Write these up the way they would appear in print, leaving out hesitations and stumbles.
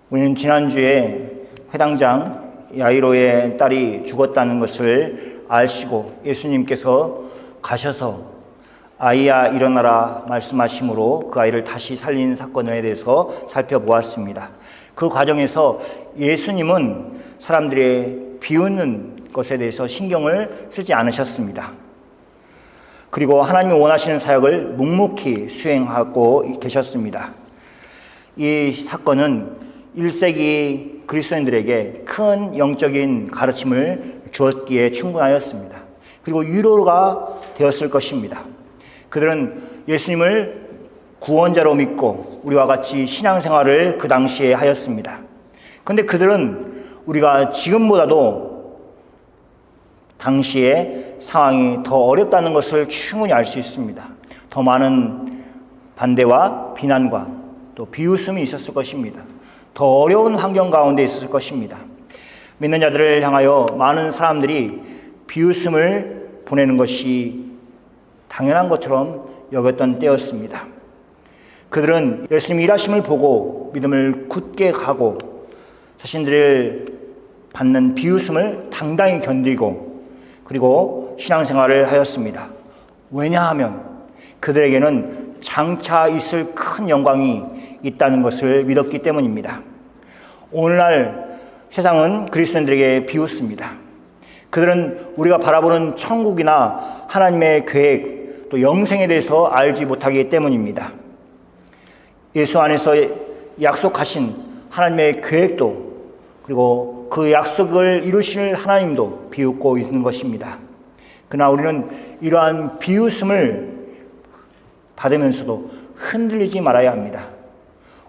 우리는 지난주에 회당장 야이로의 딸이 죽었다는 것을 아시고 예수님께서 가셔서 아이야 일어나라 말씀하심으로 그 아이를 다시 살린 사건에 대해서 살펴보았습니다. 그 과정에서 예수님은 사람들의 비웃는 것에 대해서 신경을 쓰지 않으셨습니다. 그리고 하나님이 원하시는 사역을 묵묵히 수행하고 계셨습니다. 이 사건은 1세기 그리스도인들에게 큰 영적인 가르침을 주었기에 충분하였습니다. 그리고 위로가 되었을 것입니다. 그들은 예수님을 구원자로 믿고 우리와 같이 신앙생활을 그 당시에 하였습니다. 그런데 그들은 우리가 지금보다도 당시에 상황이 더 어렵다는 것을 충분히 알 수 있습니다. 더 많은 반대와 비난과 또 비웃음이 있었을 것입니다. 더 어려운 환경 가운데 있었을 것입니다. 믿는 자들을 향하여 많은 사람들이 비웃음을 보내는 것이 당연한 것처럼 여겼던 때였습니다. 그들은 예수님이 일하심을 보고 믿음을 굳게 가고 자신들을 받는 비웃음을 당당히 견디고 그리고 신앙생활을 하였습니다. 왜냐하면 그들에게는 장차 있을 큰 영광이 있다는 것을 믿었기 때문입니다. 오늘날 세상은 그리스도인들에게 비웃습니다. 그들은 우리가 바라보는 천국이나 하나님의 계획 또 영생에 대해서 알지 못하기 때문입니다. 예수 안에서 약속하신 하나님의 계획도 그리고 그 약속을 이루실 하나님도 비웃고 있는 것입니다. 그러나 우리는 이러한 비웃음을 받으면서도 흔들리지 말아야 합니다.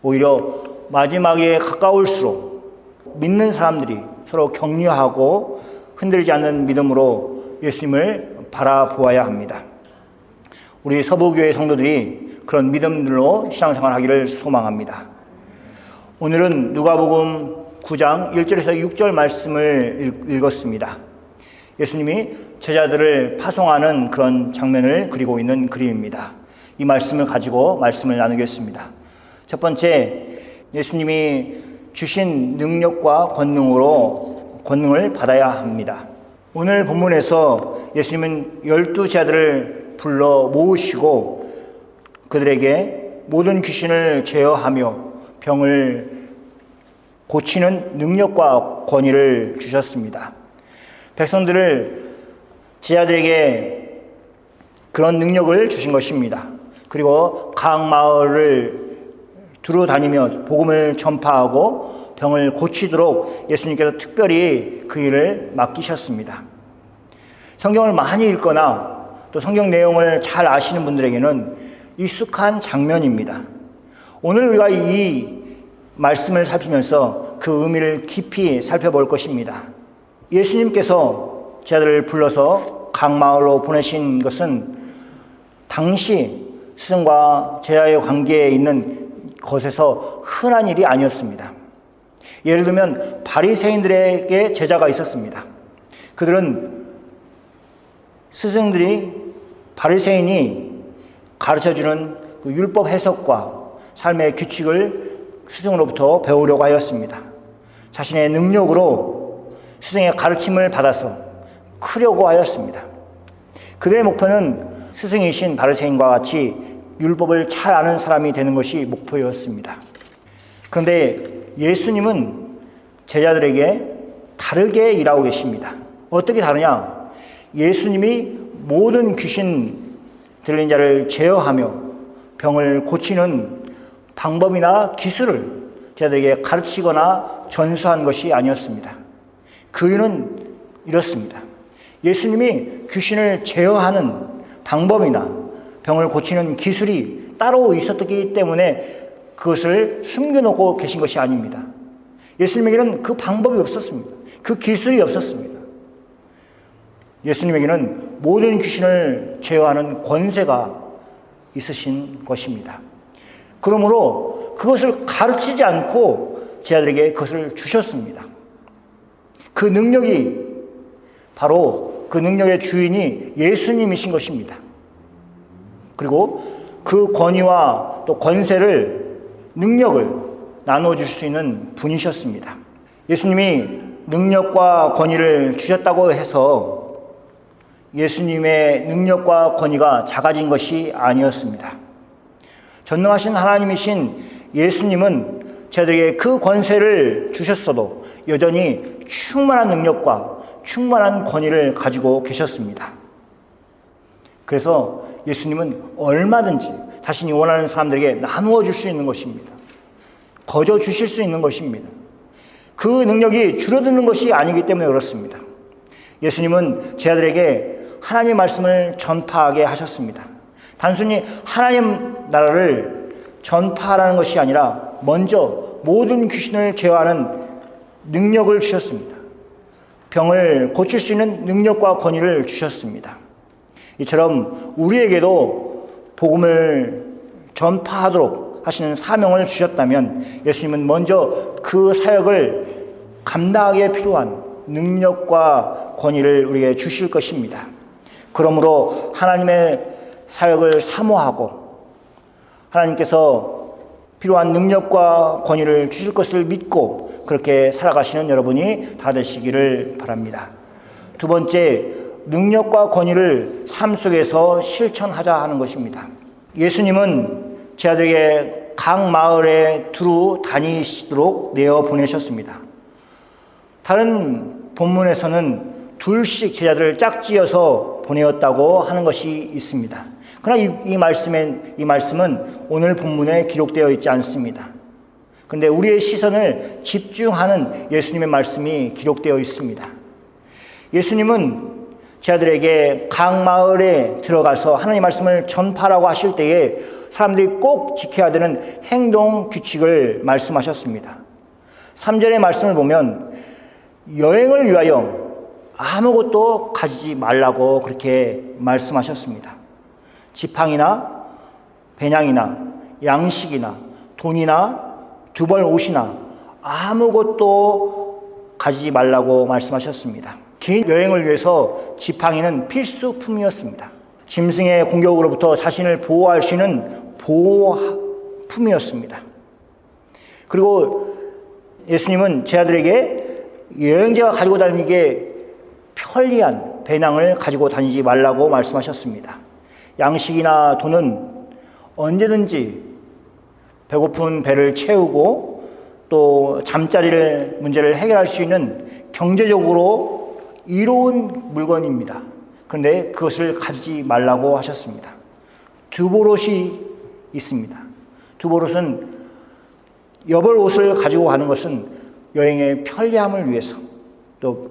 오히려 마지막에 가까울수록 믿는 사람들이 서로 격려하고 흔들리지 않는 믿음으로 예수님을 바라보아야 합니다. 우리 서부교회 성도들이 그런 믿음들로 신앙생활하기를 소망합니다. 오늘은 누가복음 9장 1절에서 6절 말씀을 읽었습니다. 예수님이 제자들을 파송하는 그런 장면을 그리고 있는 그림입니다. 이 말씀을 가지고 말씀을 나누겠습니다. 첫 번째, 예수님이 주신 능력과 권능을 받아야 합니다. 오늘 본문에서 예수님은 12제자들을 불러 모으시고 그들에게 모든 귀신을 제어하며 병을 고치는 능력과 권위를 주셨습니다. 백성들을 제자들에게 그런 능력을 주신 것입니다. 그리고 각 마을을 두루 다니며 복음을 전파하고 병을 고치도록 예수님께서 특별히 그 일을 맡기셨습니다. 성경을 많이 읽거나 또 성경 내용을 잘 아시는 분들에게는 익숙한 장면입니다. 오늘 우리가 이 말씀을 살피면서 그 의미를 깊이 살펴볼 것입니다. 예수님께서 제자들을 불러서 각 마을로 보내신 것은 당시 스승과 제자의 관계에 있는 것에서 흔한 일이 아니었습니다. 예를 들면 바리새인들에게 제자가 있었습니다. 그들은 스승들이 바리새인이 가르쳐주는 그 율법 해석과 삶의 규칙을 스승으로부터 배우려고 하였습니다. 자신의 능력으로 스승의 가르침을 받아서 크려고 하였습니다. 그들의 목표는 스승이신 바리새인과 같이 율법을 잘 아는 사람이 되는 것이 목표였습니다. 그런데 예수님은 제자들에게 다르게 일하고 계십니다. 어떻게 다르냐? 예수님이 모든 귀신 들린 자를 제어하며 병을 고치는 방법이나 기술을 제자들에게 가르치거나 전수한 것이 아니었습니다. 그 이유는 이렇습니다. 예수님이 귀신을 제어하는 방법이나 병을 고치는 기술이 따로 있었기 때문에 그것을 숨겨놓고 계신 것이 아닙니다. 예수님에게는 그 방법이 없었습니다. 그 기술이 없었습니다. 예수님에게는 모든 귀신을 제어하는 권세가 있으신 것입니다. 그러므로 그것을 가르치지 않고 제자들에게 그것을 주셨습니다. 그 능력이 바로 그 능력의 주인이 예수님이신 것입니다. 그리고 그 권위와 또 권세를, 능력을 나누어 줄 수 있는 분이셨습니다. 예수님이 능력과 권위를 주셨다고 해서 예수님의 능력과 권위가 작아진 것이 아니었습니다. 전능하신 하나님이신 예수님은 저희들에게 그 권세를 주셨어도 여전히 충만한 능력과 충만한 권위를 가지고 계셨습니다. 그래서 예수님은 얼마든지 자신이 원하는 사람들에게 나누어 줄 수 있는 것입니다. 거저 주실 수 있는 것입니다. 그 능력이 줄어드는 것이 아니기 때문에 그렇습니다. 예수님은 제 아들에게 하나님의 말씀을 전파하게 하셨습니다. 단순히 하나님 나라를 전파하라는 것이 아니라 먼저 모든 귀신을 제어하는 능력을 주셨습니다. 병을 고칠 수 있는 능력과 권위를 주셨습니다. 이처럼 우리에게도 복음을 전파하도록 하시는 사명을 주셨다면 예수님은 먼저 그 사역을 감당하기에 필요한 능력과 권위를 우리에게 주실 것입니다. 그러므로 하나님의 사역을 사모하고 하나님께서 필요한 능력과 권위를 주실 것을 믿고 그렇게 살아가시는 여러분이 다 되시기를 바랍니다. 두 번째, 능력과 권위를 삶 속에서 실천하자 하는 것입니다. 예수님은 제 아들에게 각 마을에 두루 다니시도록 내어 보내셨습니다. 다른 본문에서는 둘씩 제자들을 짝지어서 보내었다고 하는 것이 있습니다. 그러나 이 말씀은 오늘 본문에 기록되어 있지 않습니다. 그런데 우리의 시선을 집중하는 예수님의 말씀이 기록되어 있습니다. 예수님은 제 아들에게 각 마을에 들어가서 하나님의 말씀을 전파라고 하실 때에 사람들이 꼭 지켜야 되는 행동 규칙을 말씀하셨습니다. 3절의 말씀을 보면 여행을 위하여 아무것도 가지지 말라고 그렇게 말씀하셨습니다. 지팡이나 배낭이나 양식이나 돈이나 두벌 옷이나 아무것도 가지지 말라고 말씀하셨습니다. 긴 여행을 위해서 지팡이는 필수품이었습니다. 짐승의 공격으로부터 자신을 보호할 수 있는 보호품이었습니다. 그리고 예수님은 제 아들에게 여행자가 가지고 다니기에 편리한 배낭을 가지고 다니지 말라고 말씀하셨습니다. 양식이나 돈은 언제든지 배고픈 배를 채우고 또 잠자리를 문제를 해결할 수 있는 경제적으로 이로운 물건입니다. 그런데 그것을 가지지 말라고 하셨습니다. 두보롯이 있습니다. 두보롯은 여벌 옷을 가지고 가는 것은 여행의 편리함을 위해서 또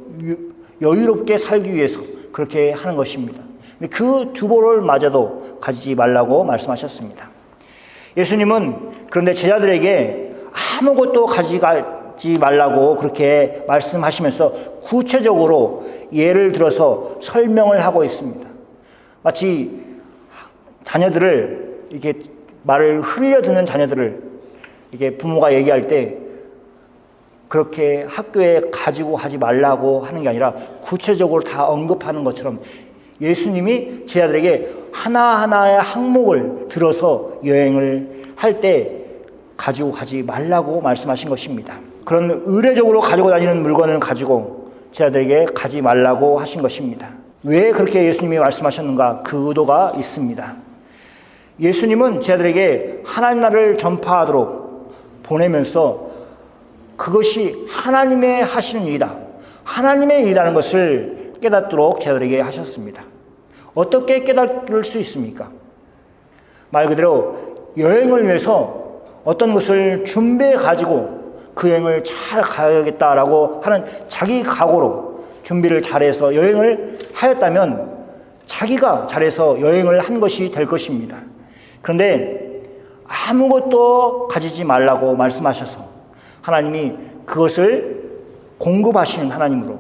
여유롭게 살기 위해서 그렇게 하는 것입니다. 그 두보롯마저도 가지지 말라고 말씀하셨습니다. 예수님은 그런데 제자들에게 아무것도 가지지 말라고 그렇게 말씀하시면서 구체적으로 예를 들어서 설명을 하고 있습니다. 마치 자녀들을 이렇게 말을 흘려듣는 자녀들을 이게 부모가 얘기할 때 그렇게 학교에 가지고 하지 말라고 하는 게 아니라 구체적으로 다 언급하는 것처럼 예수님이 제자들에게 하나하나의 항목을 들어서 여행을 할 때 가지고 가지 말라고 말씀하신 것입니다. 그런 의례적으로 가지고 다니는 물건을 가지고 제자들에게 가지 말라고 하신 것입니다. 왜 그렇게 예수님이 말씀하셨는가? 그 의도가 있습니다. 예수님은 제자들에게 하나님 나라를 전파하도록 보내면서 그것이 하나님의 하시는 일이다, 하나님의 일이라는 것을 깨닫도록 제자들에게 하셨습니다. 어떻게 깨달을 수 있습니까? 말 그대로 여행을 위해서 어떤 것을 준비해 가지고 그 여행을 잘 가야겠다라고 하는 자기 각오로 준비를 잘해서 여행을 하였다면 자기가 잘해서 여행을 한 것이 될 것입니다. 그런데 아무것도 가지지 말라고 말씀하셔서 하나님이 그것을 공급하시는 하나님으로,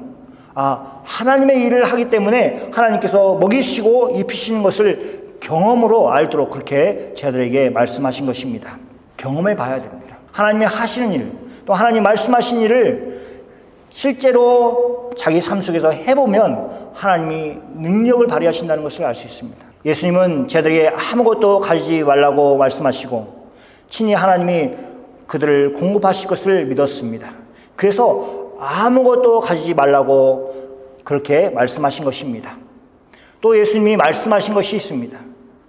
하나님의 일을 하기 때문에 하나님께서 먹이시고 입히시는 것을 경험으로 알도록 그렇게 제자들에게 말씀하신 것입니다. 경험해 봐야 됩니다. 하나님이 하시는 일, 또 하나님이 말씀하신 일을 실제로 자기 삶 속에서 해보면 하나님이 능력을 발휘하신다는 것을 알 수 있습니다. 예수님은 제자들에게 아무것도 가지지 말라고 말씀하시고 친히 하나님이 그들을 공급하실 것을 믿었습니다. 그래서 아무것도 가지지 말라고 그렇게 말씀하신 것입니다. 또 예수님이 말씀하신 것이 있습니다.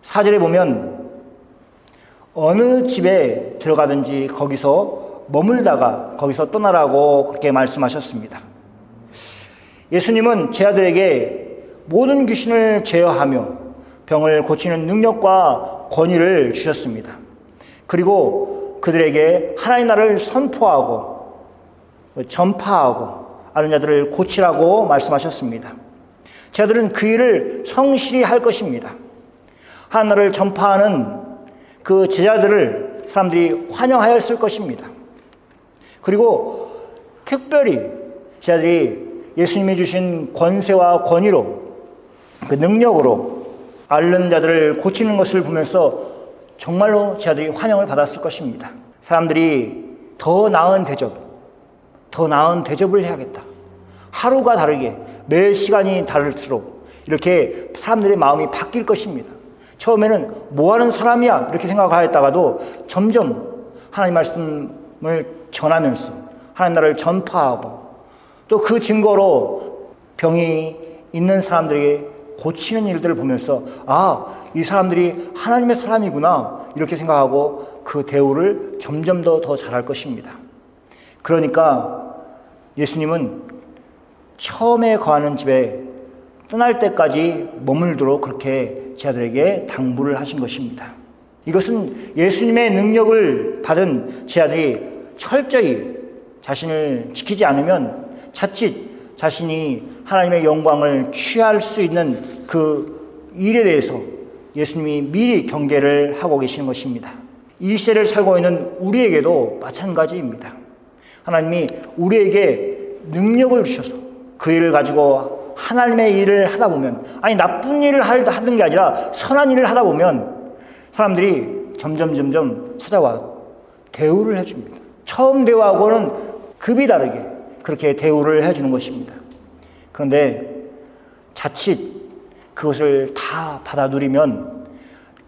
4절에 보면 어느 집에 들어가든지 거기서 머물다가 거기서 떠나라고 그렇게 말씀하셨습니다. 예수님은 제자들에게 모든 귀신을 제어하며 병을 고치는 능력과 권위를 주셨습니다. 그리고 그들에게 하나님의 나라를 선포하고 전파하고 아는 자들을 고치라고 말씀하셨습니다. 제자들은 그 일을 성실히 할 것입니다. 하나님 나라를 전파하는 그 제자들을 사람들이 환영하였을 것입니다. 그리고 특별히 제자들이 예수님이 주신 권세와 권위로 그 능력으로 앓는 자들을 고치는 것을 보면서 정말로 제자들이 환영을 받았을 것입니다. 사람들이 더 나은 대접을 해야겠다. 하루가 다르게 매 시간이 다를수록 이렇게 사람들의 마음이 바뀔 것입니다. 처음에는 뭐하는 사람이야 이렇게 생각하였다가도 점점 하나님 말씀을 전하면서 하나님 나라를 전파하고 또 그 증거로 병이 있는 사람들에게 고치는 일들을 보면서 이 사람들이 하나님의 사람이구나 이렇게 생각하고 그 대우를 점점 더 잘할 것입니다. 그러니까 예수님은 처음에 거하는 집에 떠날 때까지 머물도록 그렇게 제자들에게 당부를 하신 것입니다. 이것은 예수님의 능력을 받은 제자들이 철저히 자신을 지키지 않으면 자칫 자신이 하나님의 영광을 취할 수 있는 그 일에 대해서 예수님이 미리 경계를 하고 계시는 것입니다. 이 시대를 살고 있는 우리에게도 마찬가지입니다. 하나님이 우리에게 능력을 주셔서 그 일을 가지고 하나님의 일을 하다 보면 나쁜 일을 하는 게 아니라 선한 일을 하다 보면 사람들이 점점 찾아와 대우를 해줍니다. 처음 대우하고는 급이 다르게 그렇게 대우를 해주는 것입니다. 그런데 자칫 그것을 다 받아 누리면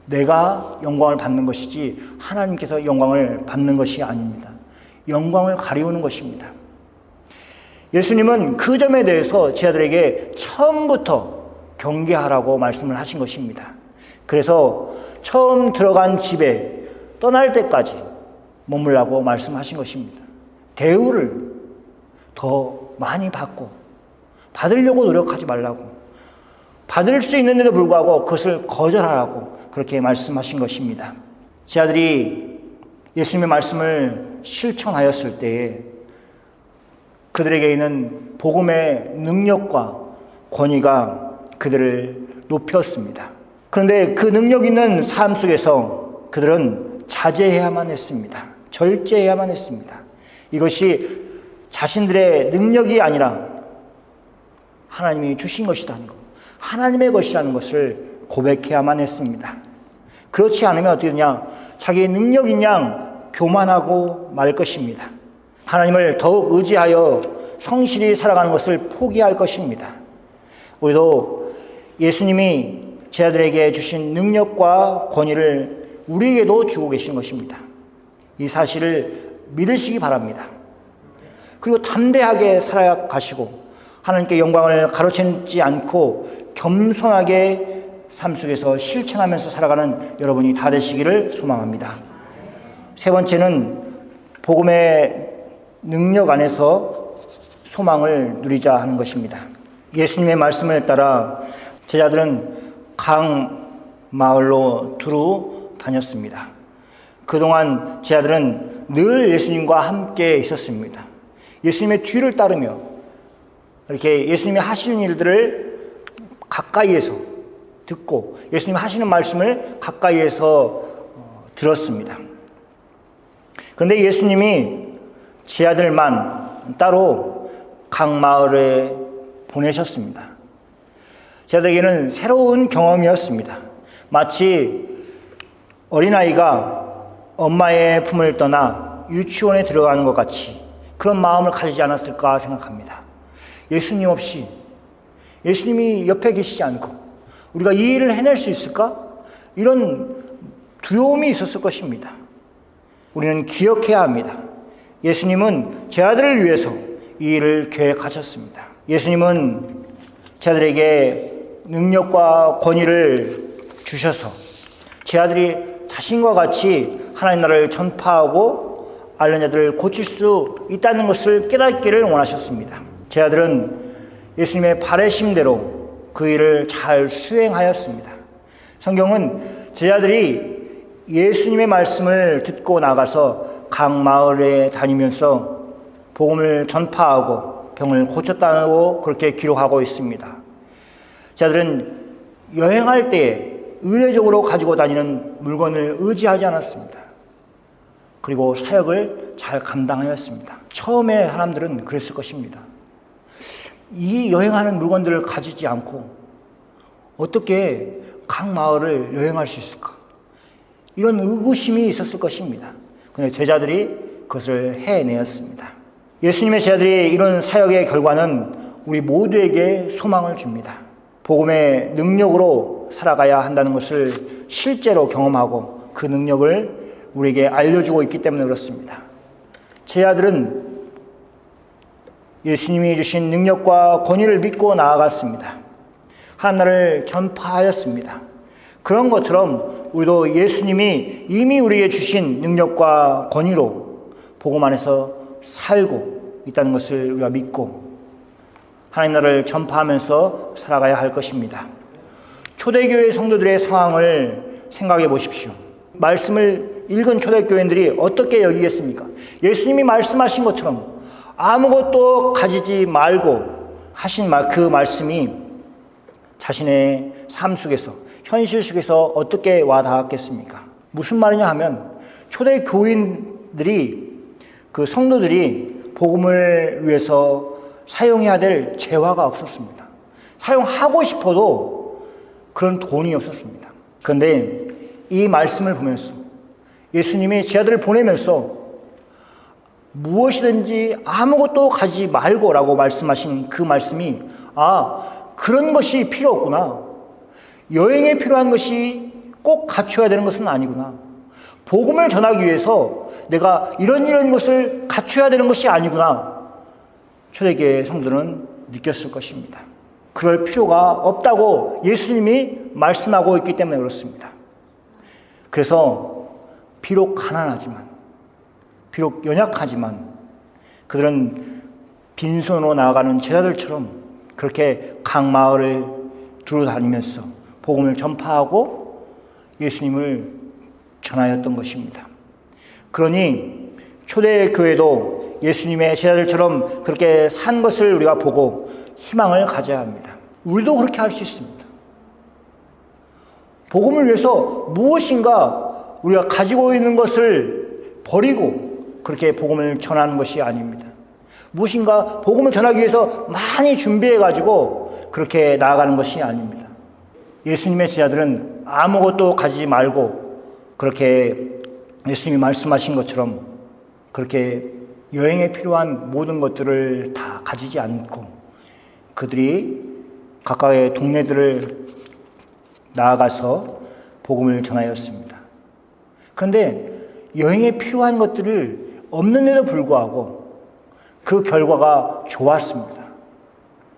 내가 영광을 받는 것이지 하나님께서 영광을 받는 것이 아닙니다. 영광을 가리우는 것입니다. 예수님은 그 점에 대해서 제자들에게 처음부터 경계하라고 말씀을 하신 것입니다. 그래서 처음 들어간 집에 떠날 때까지 머물라고 말씀하신 것입니다. 대우를 더 많이 받고 받으려고 노력하지 말라고, 받을 수 있는데도 불구하고 그것을 거절하라고 그렇게 말씀하신 것입니다. 제자들이 예수님의 말씀을 실천하였을 때에 그들에게 있는 복음의 능력과 권위가 그들을 높였습니다. 그런데 그 능력 있는 삶 속에서 그들은 자제해야만 했습니다. 절제해야만 했습니다. 이것이 자신들의 능력이 아니라 하나님이 주신 것이라는 것, 하나님의 것이라는 것을 고백해야만 했습니다. 그렇지 않으면 어떻게 되냐? 자기의 능력인 양 교만하고 말 것입니다. 하나님을 더욱 의지하여 성실히 살아가는 것을 포기할 것입니다. 우리도 예수님이 제자들에게 주신 능력과 권위를 우리에게도 주고 계신 것입니다. 이 사실을 믿으시기 바랍니다. 그리고 담대하게 살아가시고 하나님께 영광을 가로채지 않고 겸손하게 삶 속에서 실천하면서 살아가는 여러분이 다 되시기를 소망합니다. 세 번째는 복음의 능력 안에서 소망을 누리자 하는 것입니다. 예수님의 말씀을 따라 제자들은 강 마을로 두루 다녔습니다. 그동안 제자들은 늘 예수님과 함께 있었습니다. 예수님의 뒤를 따르며 이렇게 예수님이 하시는 일들을 가까이에서 듣고 예수님이 하시는 말씀을 가까이에서 들었습니다. 그런데 예수님이 제자들만 따로 강마을에 보내셨습니다. 제자들에게는 새로운 경험이었습니다. 마치 어린아이가 엄마의 품을 떠나 유치원에 들어가는 것 같이 그런 마음을 가지지 않았을까 생각합니다. 예수님 없이, 예수님이 옆에 계시지 않고 우리가 이 일을 해낼 수 있을까? 이런 두려움이 있었을 것입니다. 우리는 기억해야 합니다. 예수님은 제 아들을 위해서 이 일을 계획하셨습니다. 예수님은 제 아들에게 능력과 권위를 주셔서 제 아들이 자신과 같이 하나님 나라를 전파하고 앓는 자들을 고칠 수 있다는 것을 깨닫기를 원하셨습니다. 제 아들은 예수님의 바라심대로 그 일을 잘 수행하였습니다. 성경은 제 아들이 예수님의 말씀을 듣고 나가서 각 마을에 다니면서 복음을 전파하고 병을 고쳤다고 그렇게 기록하고 있습니다. 제 아들은 여행할 때에 의례적으로 가지고 다니는 물건을 의지하지 않았습니다. 그리고 사역을 잘 감당하였습니다. 처음에 사람들은 그랬을 것입니다. 이 여행하는 물건들을 가지지 않고 어떻게 각 마을을 여행할 수 있을까? 이런 의구심이 있었을 것입니다. 그런데 제자들이 그것을 해내었습니다. 예수님의 제자들이 이런 사역의 결과는 우리 모두에게 소망을 줍니다. 복음의 능력으로 살아가야 한다는 것을 실제로 경험하고 그 능력을 우리에게 알려주고 있기 때문에 그렇습니다. 제자들은 예수님이 주신 능력과 권위를 믿고 나아갔습니다. 하나님 나라를 전파하였습니다. 그런 것처럼 우리도 예수님이 이미 우리에게 주신 능력과 권위로 복음 안에서 살고 있다는 것을 우리가 믿고 하나님 나라를 전파하면서 살아가야 할 것입니다. 초대교회 성도들의 상황을 생각해 보십시오. 말씀을 읽은 초대교인들이 어떻게 여기겠습니까? 예수님이 말씀하신 것처럼 아무것도 가지지 말고 하신 그 말씀이 자신의 삶 속에서, 현실 속에서 어떻게 와 닿았겠습니까? 무슨 말이냐 하면 초대교인들이, 그 성도들이 복음을 위해서 사용해야 될 재화가 없었습니다. 사용하고 싶어도 그런 돈이 없었습니다. 그런데 이 말씀을 보면서 예수님이 제자들을 보내면서 무엇이든지 아무것도 가지지 말고 라고 말씀하신 그 말씀이 그런 것이 필요 없구나. 여행에 필요한 것이 꼭 갖춰야 되는 것은 아니구나. 복음을 전하기 위해서 내가 이런 것을 갖춰야 되는 것이 아니구나. 초대교회 성도는 느꼈을 것입니다. 그럴 필요가 없다고 예수님이 말씀하고 있기 때문에 그렇습니다. 그래서 비록 가난하지만, 비록 연약하지만 그들은 빈손으로 나아가는 제자들처럼 그렇게 각 마을을 두루다니면서 복음을 전파하고 예수님을 전하였던 것입니다. 그러니 초대교회도 예수님의 제자들처럼 그렇게 산 것을 우리가 보고 희망을 가져야 합니다. 우리도 그렇게 할 수 있습니다. 복음을 위해서 무엇인가 우리가 가지고 있는 것을 버리고 그렇게 복음을 전하는 것이 아닙니다. 무엇인가 복음을 전하기 위해서 많이 준비해가지고 그렇게 나아가는 것이 아닙니다. 예수님의 제자들은 아무것도 가지지 말고 그렇게 예수님이 말씀하신 것처럼 그렇게 여행에 필요한 모든 것들을 다 가지지 않고 그들이 각각의 동네들을 나아가서 복음을 전하였습니다. 그런데 여행에 필요한 것들을 없는데도 불구하고 그 결과가 좋았습니다.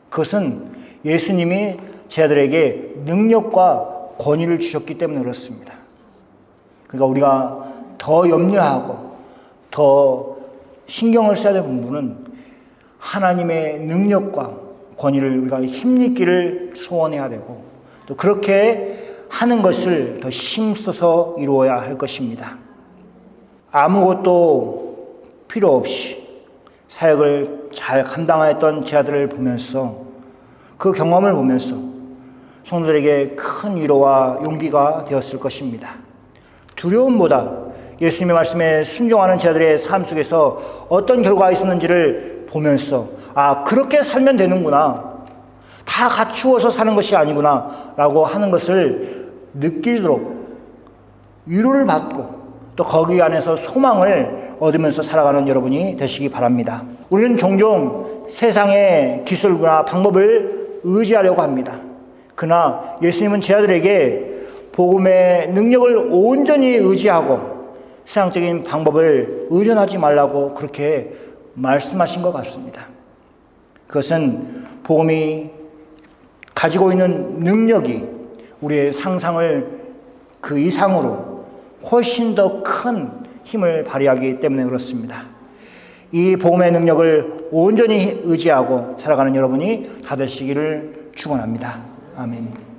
그것은 예수님이 제자들에게 능력과 권위를 주셨기 때문에 그렇습니다. 그러니까 우리가 더 염려하고 더 신경을 써야 될 부분은 하나님의 능력과 권위를 우리가 힘입기를 소원해야 되고 또 그렇게 하는 것을 더 힘써서 이루어야 할 것입니다. 아무것도 필요 없이 사역을 잘 감당하였던 제자들을 보면서 그 경험을 보면서 성도들에게 큰 위로와 용기가 되었을 것입니다. 두려움보다 예수님의 말씀에 순종하는 제자들의 삶 속에서 어떤 결과가 있었는지를 보면서 그렇게 살면 되는구나. 다 갖추어서 사는 것이 아니구나 라고 하는 것을 느끼도록 위로를 받고 또 거기 안에서 소망을 얻으면서 살아가는 여러분이 되시기 바랍니다. 우리는 종종 세상의 기술과 방법을 의지하려고 합니다. 그러나 예수님은 제자들에게 복음의 능력을 온전히 의지하고 세상적인 방법을 의존하지 말라고 그렇게 말씀하신 것 같습니다. 그것은 복음이 가지고 있는 능력이 우리의 상상을 그 이상으로 훨씬 더 큰 힘을 발휘하기 때문에 그렇습니다. 이 복음의 능력을 온전히 의지하고 살아가는 여러분이 다 되시기를 축원합니다. 아멘.